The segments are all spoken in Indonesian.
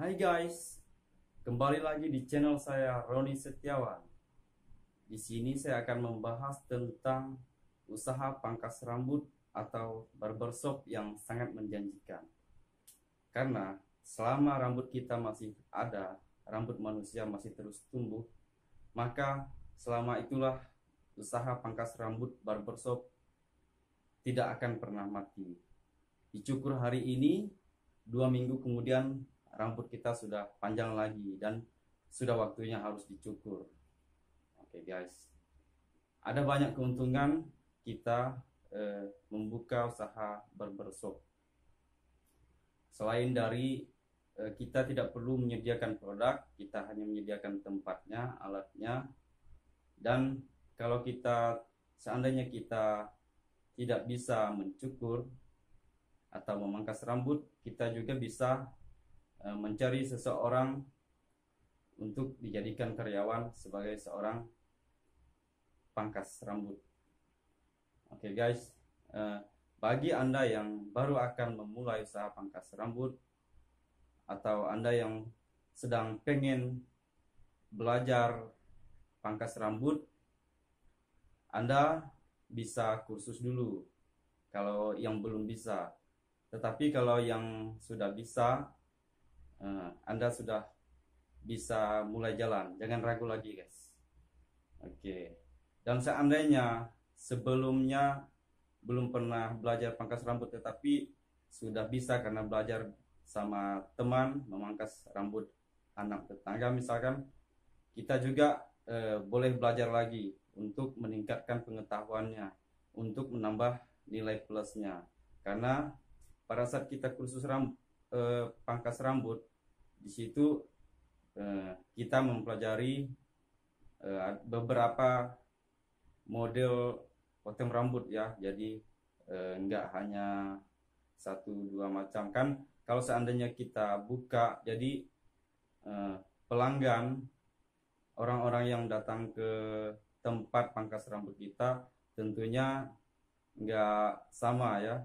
Hai guys, kembali lagi di channel saya Roni Setiawan. Di sini saya akan membahas tentang usaha pangkas rambut atau barbershop yang sangat menjanjikan. Karena selama rambut kita masih ada, rambut manusia masih terus tumbuh, maka selama itulah usaha pangkas rambut barbershop tidak akan pernah mati. Dicukur hari ini, 2 minggu kemudian rambut kita sudah panjang lagi dan sudah waktunya harus dicukur. Oke guys, ada banyak keuntungan kita membuka usaha barbershop. Selain dari kita tidak perlu menyediakan produk, kita hanya menyediakan tempatnya, alatnya, dan kalau kita seandainya kita tidak bisa mencukur atau memangkas rambut, kita juga bisa mencari seseorang untuk dijadikan karyawan sebagai seorang pangkas rambut. Oke guys, bagi Anda yang baru akan memulai usaha pangkas rambut atau Anda yang sedang pengen belajar pangkas rambut, Anda bisa kursus dulu kalau yang belum bisa. Tetapi kalau yang sudah bisa, Anda sudah bisa mulai jalan. Jangan ragu lagi guys. Oke. Dan seandainya sebelumnya belum pernah belajar pangkas rambut tetapi sudah bisa karena belajar sama teman memangkas rambut anak tetangga misalkan, kita juga boleh belajar lagi untuk meningkatkan pengetahuannya, untuk menambah nilai plusnya. Karena pada saat kita kursus pangkas rambut, di situ kita mempelajari beberapa model potong rambut ya. Jadi enggak hanya 1-2 macam kan. Kalau seandainya kita buka, jadi pelanggan, orang-orang yang datang ke tempat pangkas rambut kita tentunya enggak sama ya.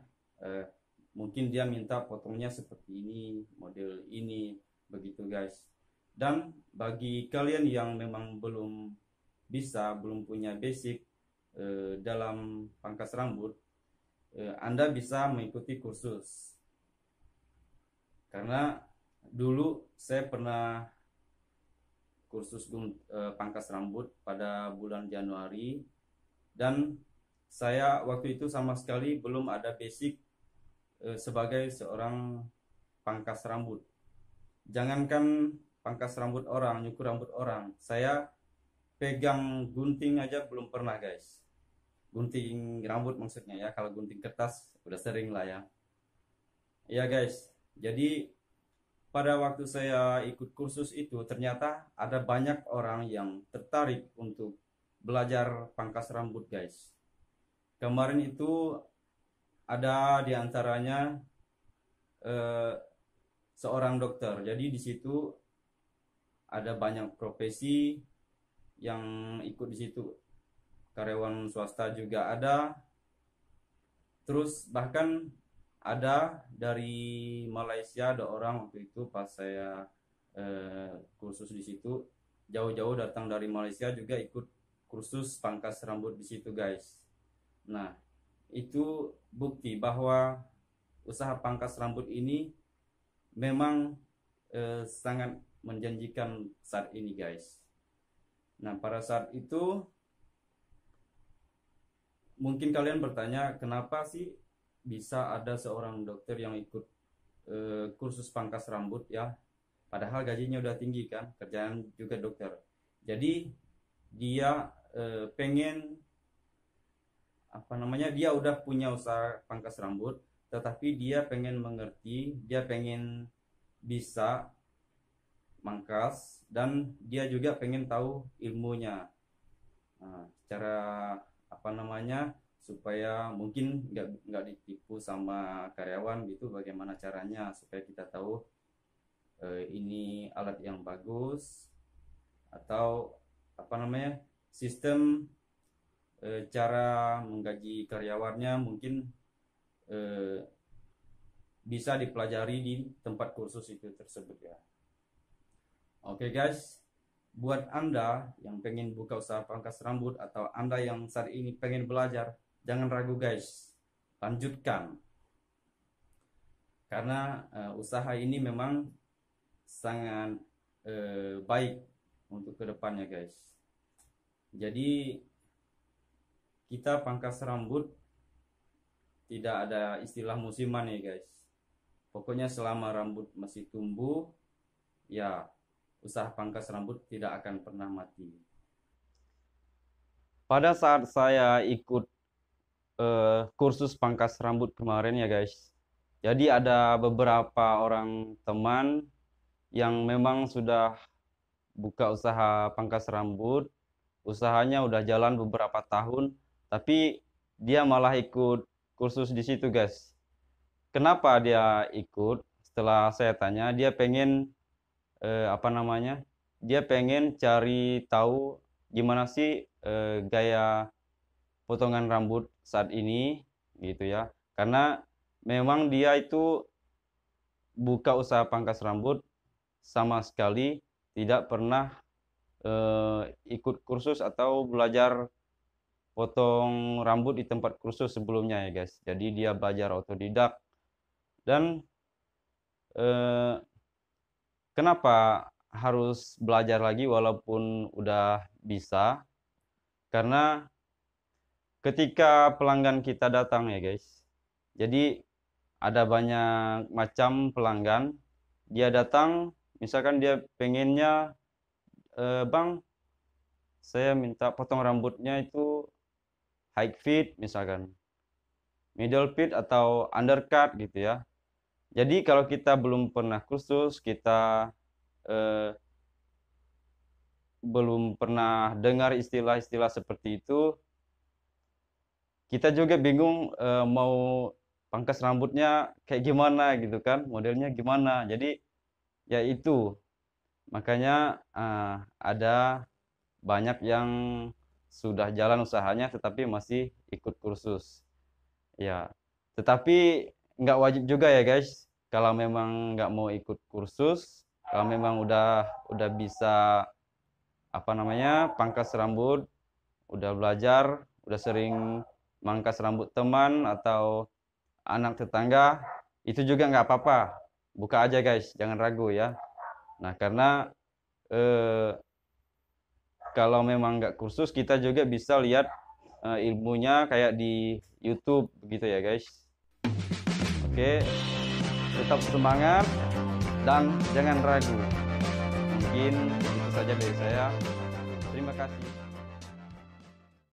Mungkin dia minta potongnya seperti ini, model ini, begitu guys. Dan bagi kalian yang memang belum punya basic dalam pangkas rambut, Anda bisa mengikuti kursus. Karena dulu saya pernah kursus pangkas rambut pada bulan Januari, dan saya waktu itu sama sekali belum ada basic sebagai seorang pangkas rambut. Jangankan pangkas rambut orang, nyukur rambut orang, saya pegang gunting aja belum pernah guys. Gunting rambut maksudnya ya, kalau gunting kertas udah sering lah ya. Ya guys, jadi pada waktu saya ikut kursus itu ternyata ada banyak orang yang tertarik untuk belajar pangkas rambut guys. Kemarin itu ada diantaranya seorang dokter. Jadi di situ ada banyak profesi yang ikut di situ. Karyawan swasta juga ada. Terus bahkan ada dari Malaysia, ada orang waktu itu pas saya kursus di situ, jauh-jauh datang dari Malaysia juga ikut kursus pangkas rambut di situ guys. Nah, itu bukti bahwa usaha pangkas rambut ini memang sangat menjanjikan saat ini guys. Nah, pada saat itu mungkin kalian bertanya, kenapa sih bisa ada seorang dokter yang ikut kursus pangkas rambut ya, padahal gajinya udah tinggi kan, kerjaan juga dokter. Jadi dia pengen dia udah punya usaha pangkas rambut, tetapi dia pengen mengerti, dia pengen bisa mangkas, dan dia juga pengen tahu ilmunya. Cara supaya mungkin nggak ditipu sama karyawan gitu, bagaimana caranya supaya kita tahu ini alat yang bagus, atau sistem cara menggaji karyawannya mungkin bisa dipelajari di tempat kursus itu tersebut ya. Oke guys, buat Anda yang pengen buka usaha pangkas rambut atau Anda yang saat ini pengen belajar, jangan ragu guys, lanjutkan. Karena usaha ini memang sangat baik untuk kedepannya guys. Jadi kita pangkas rambut tidak ada istilah musiman ya guys. Pokoknya selama rambut masih tumbuh, ya usaha pangkas rambut tidak akan pernah mati. Pada saat saya ikut kursus pangkas rambut kemarin ya guys, jadi ada beberapa orang teman yang memang sudah buka usaha pangkas rambut, usahanya udah jalan beberapa tahun, tapi dia malah ikut kursus di situ guys. Kenapa dia ikut? Setelah saya tanya, dia pengen dia pengen cari tahu gimana sih gaya potongan rambut saat ini gitu ya. Karena memang dia itu buka usaha pangkas rambut sama sekali tidak pernah ikut kursus atau belajar potong rambut di tempat kursus sebelumnya ya guys. Jadi dia belajar otodidak. Dan kenapa harus belajar lagi walaupun udah bisa? Karena ketika pelanggan kita datang ya guys, jadi ada banyak macam pelanggan. Dia datang, misalkan dia pengennya, bang, saya minta potong rambutnya itu high fit misalkan, middle fit atau undercut gitu ya. Jadi kalau kita belum pernah kursus, kita belum pernah dengar istilah-istilah seperti itu, kita juga bingung mau pangkas rambutnya kayak gimana gitu kan, modelnya gimana. Jadi ya itu, makanya ada banyak yang sudah jalan usahanya tetapi masih ikut kursus ya. Tetapi nggak wajib juga ya guys. Kalau memang nggak mau ikut kursus, kalau memang udah bisa pangkas rambut, udah belajar, udah sering mangkas rambut teman atau anak tetangga, itu juga nggak apa-apa, buka aja guys, jangan ragu ya. Nah karena kalau memang nggak kursus, kita juga bisa lihat ilmunya kayak di YouTube begitu ya guys. Oke, tetap semangat dan jangan ragu. Mungkin itu saja dari saya. Terima kasih.